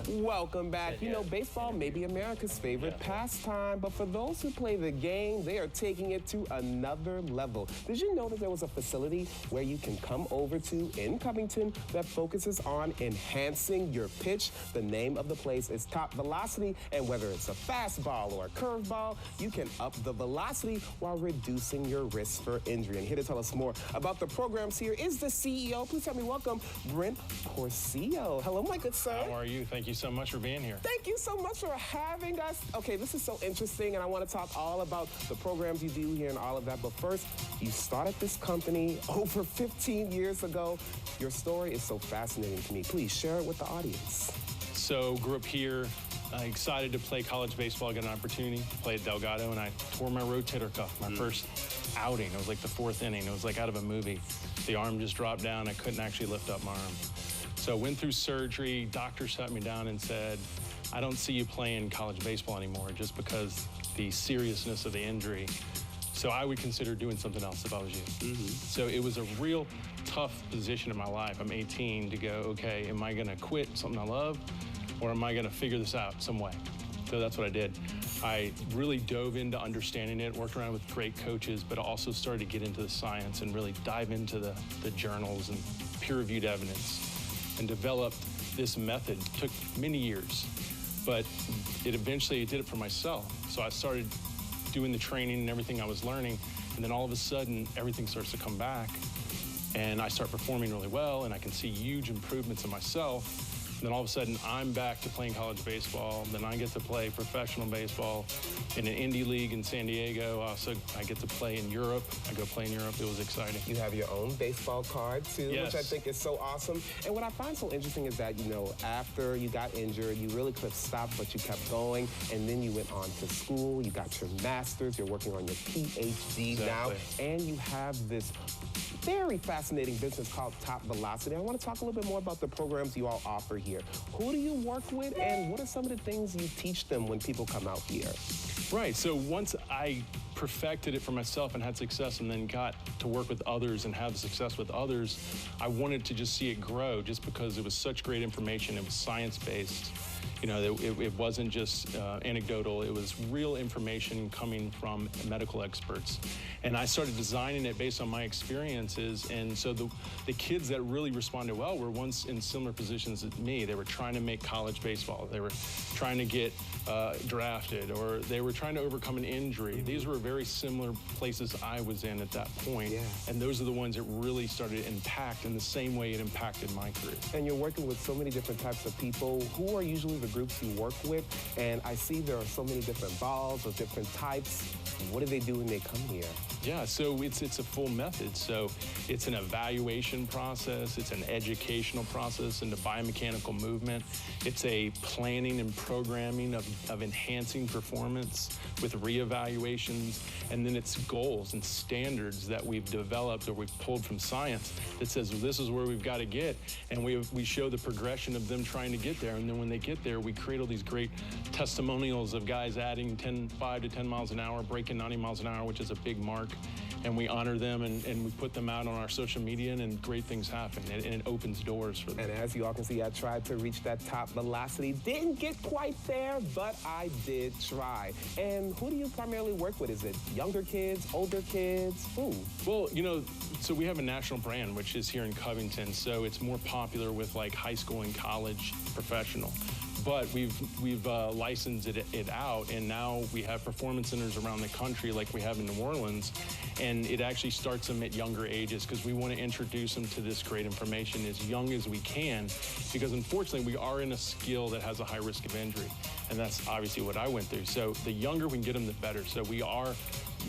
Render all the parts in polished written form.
Welcome back. You know, baseball may be America's favorite pastime, but for those who play the game, they are taking it to another level. Did you know that there was a facility where you can come over to in Covington that focuses on enhancing your pitch? The name of the place is TopVelocity, and whether it's a fastball or a curveball, you can up the velocity while reducing your risk for injury. And here to tell us more about the programs here is the CEO. Please help me welcome Brent Porcio. Hello, my good sir. How are you? Thank you so much for being here. Thank you so much for having us. Okay, this is so interesting, and I want to talk all about the programs you do here and all of that. But first, you started this company over 15 years ago. Your story is so fascinating to me. Please share it with the audience. So, grew up here, excited to play college baseball, got an opportunity, played Delgado, and I tore my rotator cuff, my first outing. It was like the fourth inning. It was like out of a movie. The arm just dropped down. I couldn't actually lift up my arm. So went through surgery, doctor sat me down and said, I don't see you playing college baseball anymore just because the seriousness of the injury. So I would consider doing something else if I was you. So it was a real tough position in my life. I'm 18 to go, okay, am I gonna quit something I love or am I gonna figure this out some way? So that's what I did. I really dove into understanding it, worked around with great coaches, but also started to get into the science and really dive into the journals and peer-reviewed evidence, and developed this method. It took many years, but it eventually did it for myself. So I started doing the training and everything I was learning, and then all of a sudden, everything starts to come back, and I start performing really well, and I can see huge improvements in myself. And then all of a sudden, I'm back to playing college baseball. Then I get to play professional baseball in an indie league in San Diego. Also, I get to play in Europe. I go play in Europe. It was exciting. You have your own baseball card, too, yes, which I think is so awesome. And what I find so interesting is that, you know, after you got injured, you really could have stopped, but you kept going. And then you went on to school. You got your master's. You're working on your PhD now. And you have this very fascinating business called TopVelocity. I want to talk a little bit more about the programs you all offer here. Who do you work with, and what are some of the things you teach them when people come out here? Right, so once I perfected it for myself and had success and then got to work with others and have success with others, I wanted to just see it grow just because it was such great information. It was science-based. You know, it wasn't just anecdotal. It was real information coming from medical experts. And I started designing it based on my experiences. And so the kids that really responded well were once in similar positions as me. They were trying to make college baseball. They were trying to get drafted, or they were trying to overcome an injury. These were very similar places I was in at that point. And those are the ones that really started to impact in the same way it impacted my career. And you're working with so many different types of people. Who are usually the groups you work with? And I see there are so many different balls of different types. What do they do when they come here? Yeah, so it's a full method. So it's an evaluation process, it's an educational process into biomechanical movement. It's a planning and programming of enhancing performance with reevaluations, and then it's goals and standards that we've developed or we've pulled from science that says, well, this is where we've got to get, and we show the progression of them trying to get there, and then when they get there, we create all these great testimonials of guys adding 5 to 10 miles an hour, breaking 90 miles an hour, which is a big mark, and we honor them and we put them out on our social media, and great things happen, and it opens doors for them. And as you all can see, I tried to reach that top velocity. Didn't get quite there, but I did try. And who do you primarily work with? Is it younger kids, older kids? Who? Well, you know, so we have a national brand, which is here in Covington, so it's more popular with like high school and college professional. But we've licensed it out, and now we have performance centers around the country like we have in New Orleans, and it actually starts them at younger ages because we want to introduce them to this great information as young as we can, because unfortunately we are in a skill that has a high risk of injury, and that's obviously what I went through. So the younger we can get them, the better. So we are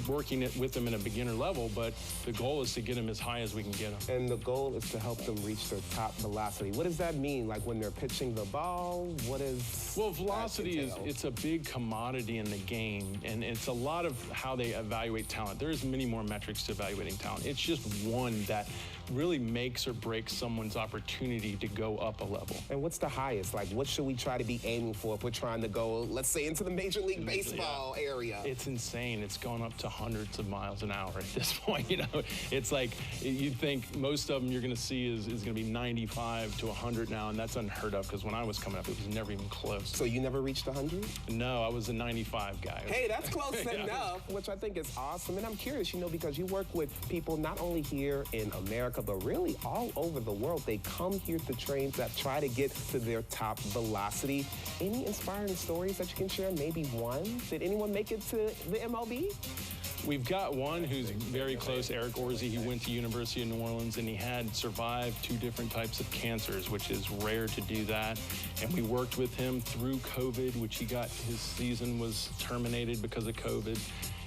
working it with them in a beginner level, but the goal is to get them as high as we can get them. And the goal is to help them reach their top velocity. What does that mean? Like when they're pitching the ball, what is... Well, velocity it's a big commodity in the game, and it's a lot of how they evaluate talent. There's many more metrics to evaluating talent. It's just one that really makes or breaks someone's opportunity to go up a level. And what's the highest? Like, what should we try to be aiming for if we're trying to go, let's say, into the Major League Baseball area? It's insane. It's going up to hundreds of miles an hour at this point. You know, it's like you'd think most of them you're going to see is going to be 95 to 100 now, and that's unheard of because when I was coming up, it was never even close. So you never reached 100? No, I was a 95 guy. Hey, that's close enough, which I think is awesome. And I'm curious, you know, because you work with people not only here in America, but really all over the world. They come here to train that try to get to their top velocity. Any inspiring stories that you can share? Maybe one? Did anyone make it to the MLB? We've got one who's very close, Eric Orsi. He went to University of New Orleans, and he had survived 2 different types of cancers, which is rare to do that. And we worked with him through COVID, which his season was terminated because of COVID.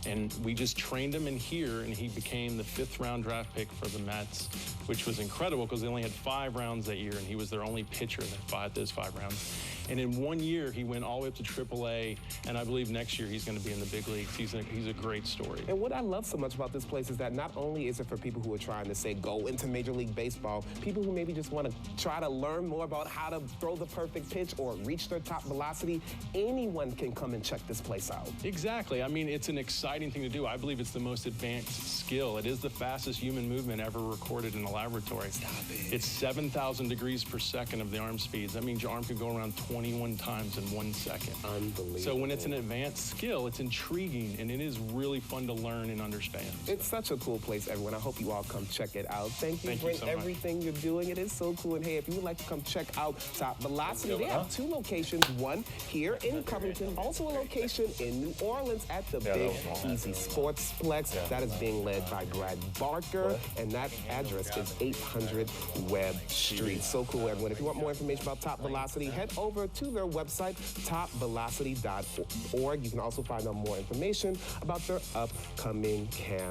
And we just trained him in here, and he became the 5th-round draft pick for the Mets, which was incredible because they only had 5 rounds that year, and he was their only pitcher in those 5 rounds. And in 1 year, he went all the way up to AAA, and I believe next year he's going to be in the big leagues. He's a great story. And what I love so much about this place is that not only is it for people who are trying to, say, go into Major League Baseball, people who maybe just want to try to learn more about how to throw the perfect pitch or reach their top velocity, anyone can come and check this place out. Exactly. I mean, it's an exciting thing to do. I believe it's the most advanced skill. It is the fastest human movement ever recorded in a laboratory. Stop it. It's 7,000 degrees per second of the arm speeds. That means your arm can go around 21 times in 1 second. Unbelievable. So when it's an advanced skill, it's intriguing, and it is really fun to learn and understand. It's such a cool place, everyone. I hope you all come check it out. Thank you for so everything you're doing. It is so cool. And hey, if you would like to come check out Top Velocity, they have 2 locations. One here in Covington, also a location in New Orleans at the Big Easy Sportsplex. That is being led by Brad Barker, and that address is 800 Webb Street. So cool, everyone. If you want more information about Top Velocity, head over to their website, topvelocity.org. You can also find out more information about their upcoming camp.